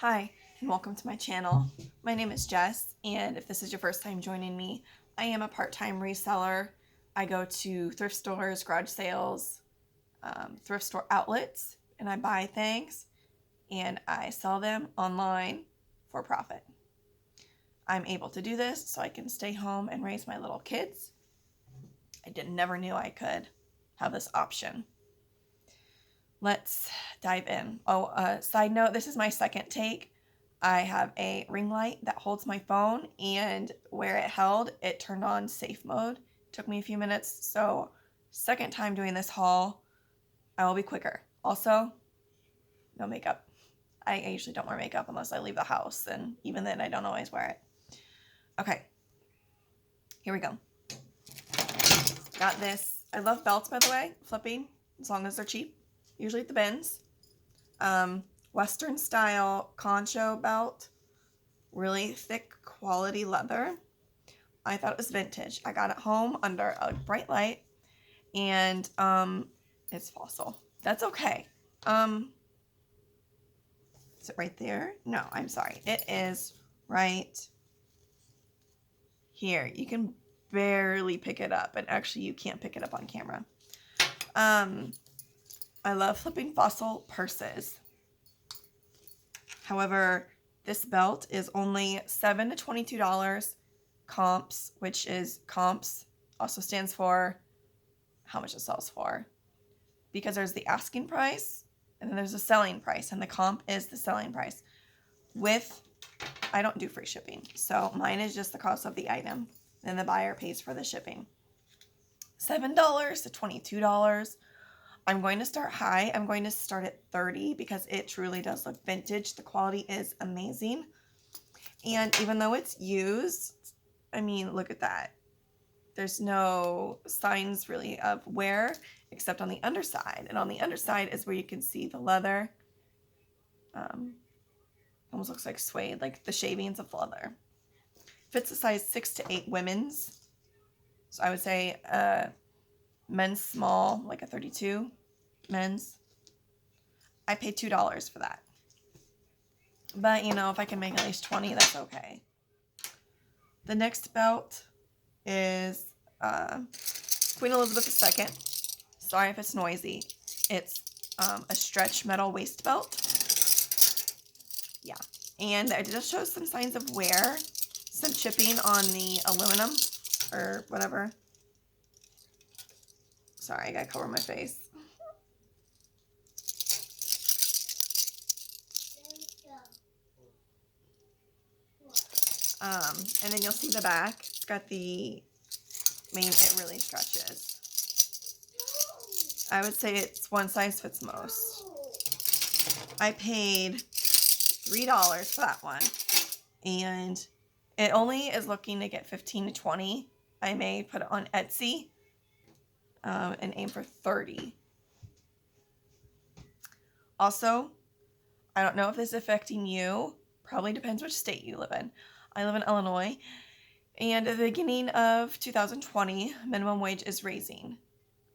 Hi, and welcome to my channel. My name is Jess, and if this is your first time joining me, I am a part-time reseller. I go to thrift stores, garage sales, thrift store outlets, and I buy things, and I sell them online for profit. I'm able to do this so I can stay home and raise my little kids. I never knew I could have this option. Let's dive in. Side note, this is my second take. I have a ring light that holds my phone, and where it held, it turned on safe mode. Took me a few minutes, so second time doing this haul, I will be quicker. Also, no makeup. I usually don't wear makeup unless I leave the house, and even then I don't always wear it. Okay, here we go. Got this. I love belts, by the way, flipping, as long as they're cheap. Usually at the bins. Western style concho belt. Really thick quality leather. I thought it was vintage. I got it home under a bright light. And it's fossil. That's okay. Is it right there? No, I'm sorry. It is right here. You can barely pick it up. And actually you can't pick it up on camera. I love flipping fossil purses. However, this belt is only $7 to $22 comps, which is comps also stands for how much it sells for. Because there's the asking price and then there's the selling price, and the comp is the selling price. I don't do free shipping, so mine is just the cost of the item. Then the buyer pays for the shipping. $7 to $22. I'm going to start high. I'm going to start at $30 because it truly does look vintage. The quality is amazing. And even though it's used, I mean, look at that. There's no signs really of wear except on the underside. And on the underside is where you can see the leather. Almost looks like suede, like the shavings of leather. Fits a size 6 to 8 women's. So I would say men's small, like a 32 men's. I paid $2 for that. But, you know, if I can make at least 20, that's okay. The next belt is Queen Elizabeth II. Sorry if it's noisy. It's a stretch metal waist belt. Yeah. And it just shows some signs of wear. Some chipping on the aluminum or whatever. Sorry, I gotta cover my face. And then you'll see the back. It's got it really stretches. I would say it's one size fits most. I paid $3 for that one. And it only is looking to get 15 to 20. I may put it on Etsy and aim for 30. Also, I don't know if this is affecting you. Probably depends which state you live in. I live in Illinois, and at the beginning of 2020, minimum wage is raising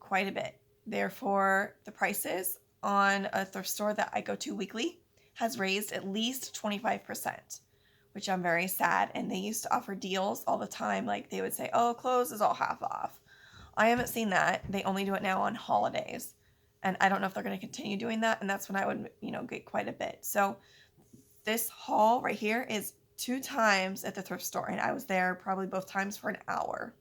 quite a bit. Therefore, the prices on a thrift store that I go to weekly has raised at least 25%, which I'm very sad. And they used to offer deals all the time. Like they would say, oh, clothes is all half off. I haven't seen that. They only do it now on holidays. And I don't know if they're going to continue doing that. And that's when I would, get quite a bit. So this haul right here is 2 times at the thrift store. And I was there probably both times for an hour.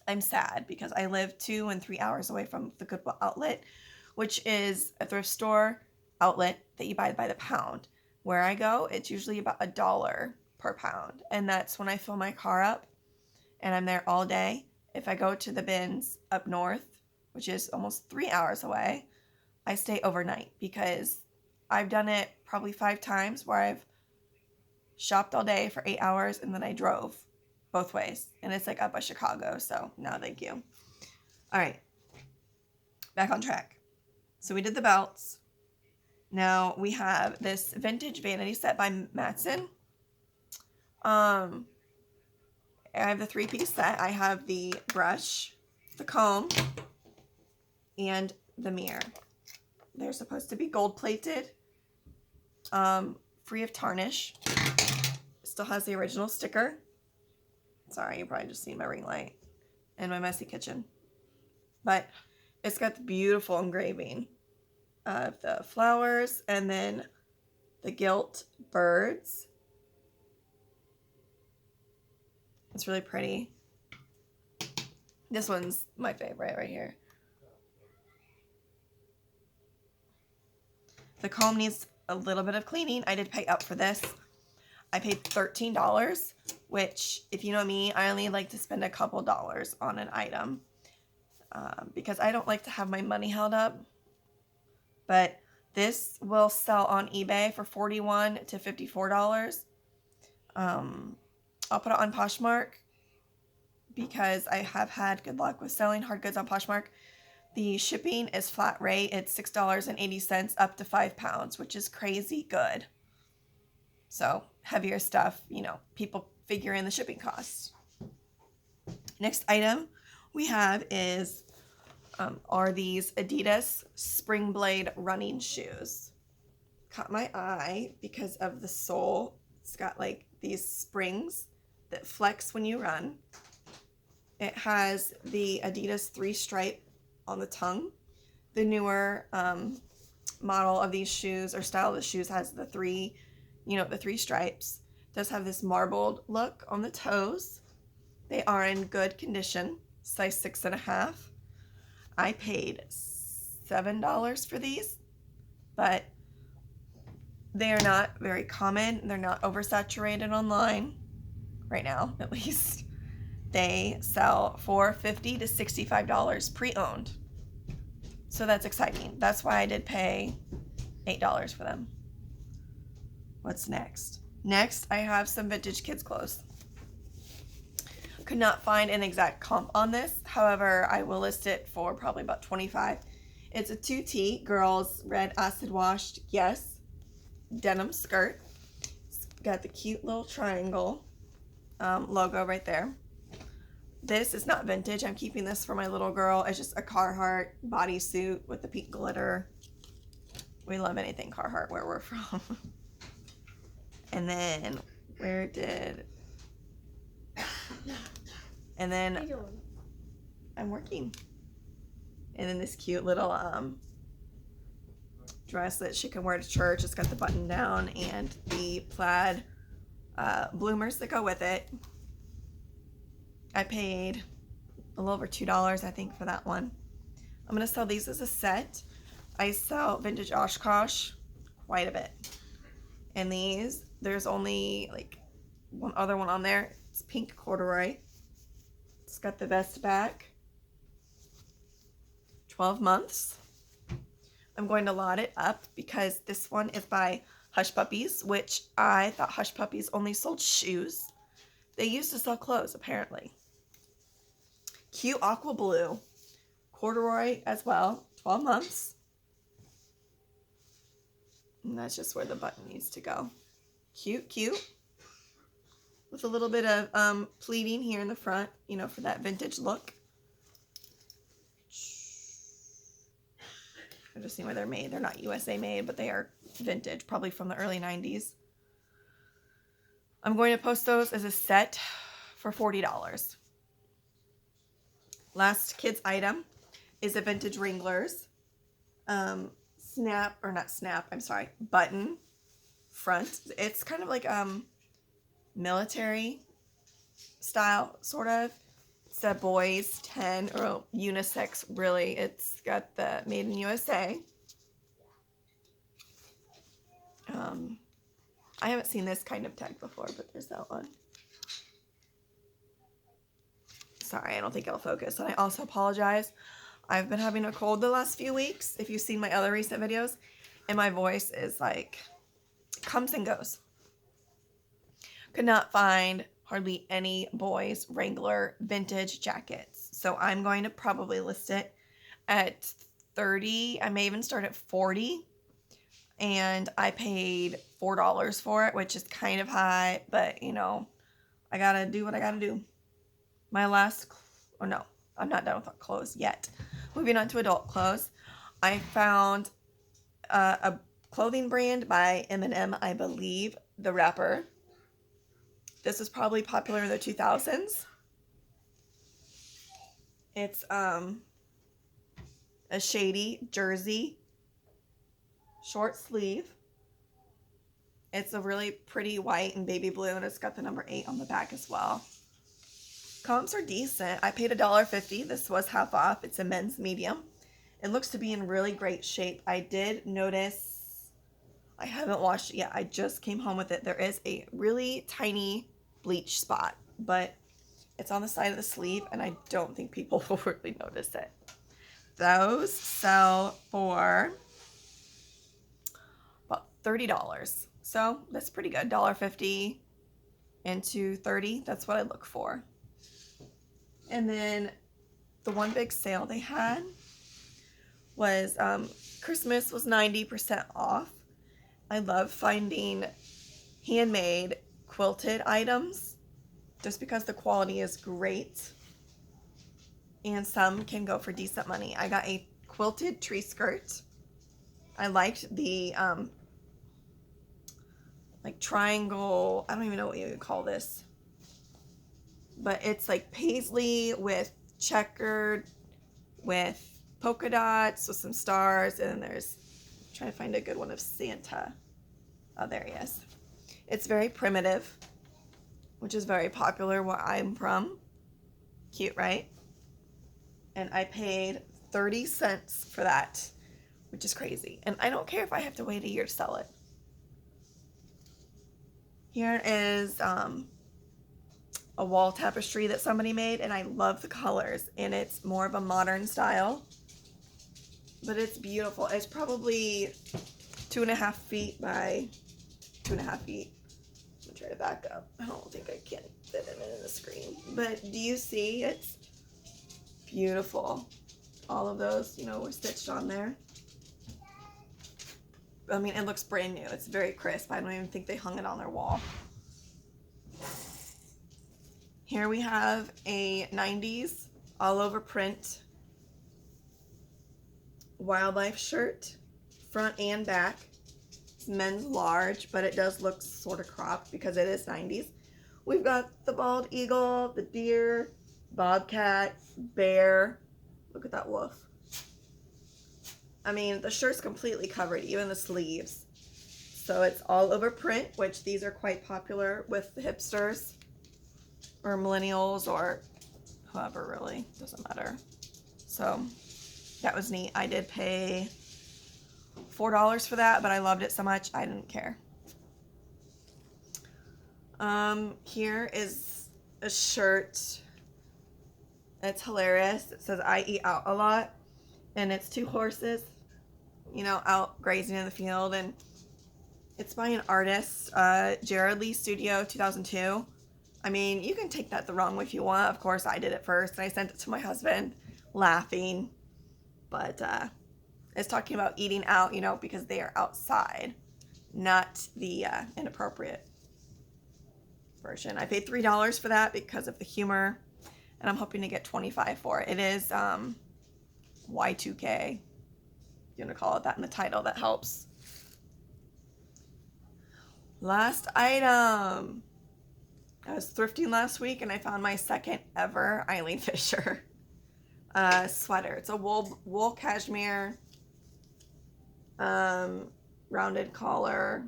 I'm sad because I live 2 and 3 hours away from the Goodwill outlet, which is a thrift store outlet that you buy by the pound. Where I go, it's usually about $1 per pound. And that's when I fill my car up and I'm there all day. If I go to the bins up north, which is almost 3 hours away, I stay overnight because I've done it probably 5 times where I've shopped all day for 8 hours and then I drove both ways. And it's like up by Chicago, so no thank you. All right, back on track. So we did the belts. Now we have this vintage vanity set by Matson. I have the 3-piece set. I have the brush, the comb, and the mirror. They're supposed to be gold plated. free of tarnish. Still has the original sticker. Sorry, you probably just seen my ring light and my messy kitchen. But it's got the beautiful engraving of the flowers and then the gilt birds. It's really pretty. This one's my favorite right here. The comb needs a little bit of cleaning. I did pay up for this. I paid $13, which, if you know me, I only like to spend a couple dollars on an item because I don't like to have my money held up. But this will sell on eBay for $41 to $54. I'll put it on Poshmark because I have had good luck with selling hard goods on Poshmark. The shipping is flat rate. It's $6.80 up to 5 pounds, which is crazy good. So heavier stuff, you know, people figure in the shipping costs. Next item we have is are these Adidas Spring Blade running shoes. Caught my eye because of the sole. It's got like these springs that flex when you run. It has the Adidas 3-stripe on the tongue. The newer model of these shoes or style of the shoes has the three stripes. It does have this marbled look on the toes. They are in good condition, size 6.5. I paid $7 for these, but they are not very common. They're not oversaturated online right now, at least. They sell for $50 to $65 pre-owned. So that's exciting. That's why I did pay $8 for them. What's next? Next, I have some vintage kids clothes. Could not find an exact comp on this. However, I will list it for probably about $25. It's a 2T girls red acid washed, yes, denim skirt. It's got the cute little triangle logo right there. This is not vintage. I'm keeping this for my little girl. It's just a Carhartt bodysuit with the pink glitter. We love anything Carhartt where we're from. And then I'm working. And then this cute little dress that she can wear to church. It's got the button down and the plaid bloomers that go with it. I paid a little over $2, I think, for that one. I'm going to sell these as a set. I sell vintage Oshkosh quite a bit. And these, there's only like one other one on there. It's pink corduroy. It's got the vest back. 12 months. I'm going to lot it up because this one is by Hush Puppies, which I thought Hush Puppies only sold shoes. They used to sell clothes, apparently. Cute aqua blue. Corduroy as well. 12 months. And that's just where the button needs to go. Cute, cute. With a little bit of pleating here in the front, you know, for that vintage look. I've just seen where they're made. They're not USA made, but they are vintage, probably from the early 90s. I'm going to post those as a set for $40. Last kids item is a vintage Wranglers button front. It's kind of like military style, sort of. It's a boys 10 or unisex, really. It's got the made in USA. I haven't seen this kind of tag before, but there's that one. Sorry, I don't think it'll focus. And I also apologize. I've been having a cold the last few weeks, if you've seen my other recent videos. And my voice is like, comes and goes. Could not find hardly any boys Wrangler vintage jackets. So I'm going to probably list it at $30. I may even start at $40. And I paid $4 for it, which is kind of high, but you know, I gotta do what I gotta do. My last, I'm not done with clothes yet. Moving on to adult clothes. I found a clothing brand by M&M, I believe, the rapper. This was probably popular in the 2000s. It's a Shady Jersey short sleeve. It's a really pretty white and baby blue, and it's got the number 8 on the back as well. Comps are decent. I paid $1.50. This was half off. It's a men's medium. It looks to be in really great shape. I did notice, I haven't washed it yet. I just came home with it. There is a really tiny bleach spot, but it's on the side of the sleeve, and I don't think people will really notice it. Those sell for about $30. So that's pretty good. $1.50 into $30. That's what I look for. And then the one big sale they had was Christmas was 90% off. I love finding handmade quilted items just because the quality is great. And some can go for decent money. I got a quilted tree skirt. I liked the like triangle, I don't even know what you would call this. But it's like paisley with checkered, with polka dots, with some stars, and then there's, I'm trying to find a good one of Santa. Oh, there he is. It's very primitive, which is very popular where I'm from. Cute, right? And I paid 30 cents for that, which is crazy. And I don't care if I have to wait a year to sell it. Here is a wall tapestry that somebody made, and I love the colors, and it's more of a modern style, but it's beautiful. It's probably 2.5 feet by 2.5 feet. I'm gonna try to back up. I don't think I can fit it in the screen, but do you see? It's beautiful. All of those, you know, were stitched on there. I mean, it looks brand new. It's very crisp. I don't even think they hung it on their wall. Here we have a 90s all over print wildlife shirt, front and back. It's men's large, but it does look sort of cropped because it is 90s. We've got the bald eagle, the deer, bobcat, bear. Look at that wolf. I mean, the shirt's completely covered, even the sleeves. So it's all over print, which these are quite popular with the hipsters or millennials or whoever, really. Doesn't matter. So that was neat. I did pay $4 for that, but I loved it so much I didn't care. Here is a shirt. It's hilarious. It says I eat out a lot, and it's 2 horses, you know, out grazing in the field, and it's by an artist, Jared Lee Studio 2002. I mean, you can take that the wrong way if you want. Of course, I did it first, and I sent it to my husband, laughing. But it's talking about eating out, you know, because they are outside, not the inappropriate version. I paid $3 for that because of the humor, and I'm hoping to get $25 for it. It is Y2K. If you want to call it that in the title, that helps. Last item. I was thrifting last week, and I found my second ever Eileen Fisher sweater. It's a wool cashmere, rounded collar.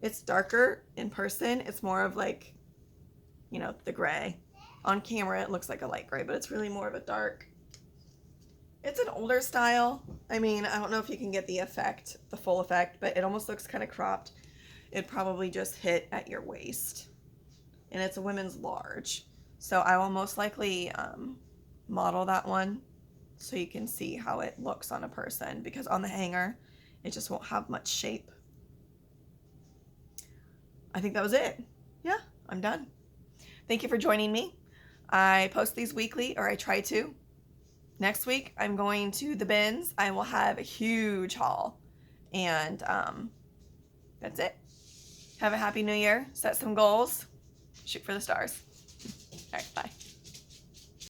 It's darker in person. It's more of like, you know, the gray. On camera, it looks like a light gray, but it's really more of a dark. It's an older style. I mean, I don't know if you can get the effect, the full effect, but it almost looks kind of cropped. It'd probably just hit at your waist. And it's a women's large. So I will most likely model that one so you can see how it looks on a person, because on the hanger, it just won't have much shape. I think that was it. Yeah, I'm done. Thank you for joining me. I post these weekly, or I try to. Next week, I'm going to the bins. I will have a huge haul. And that's it. Have a happy new year. Set some goals. Shoot for the stars. All right, bye.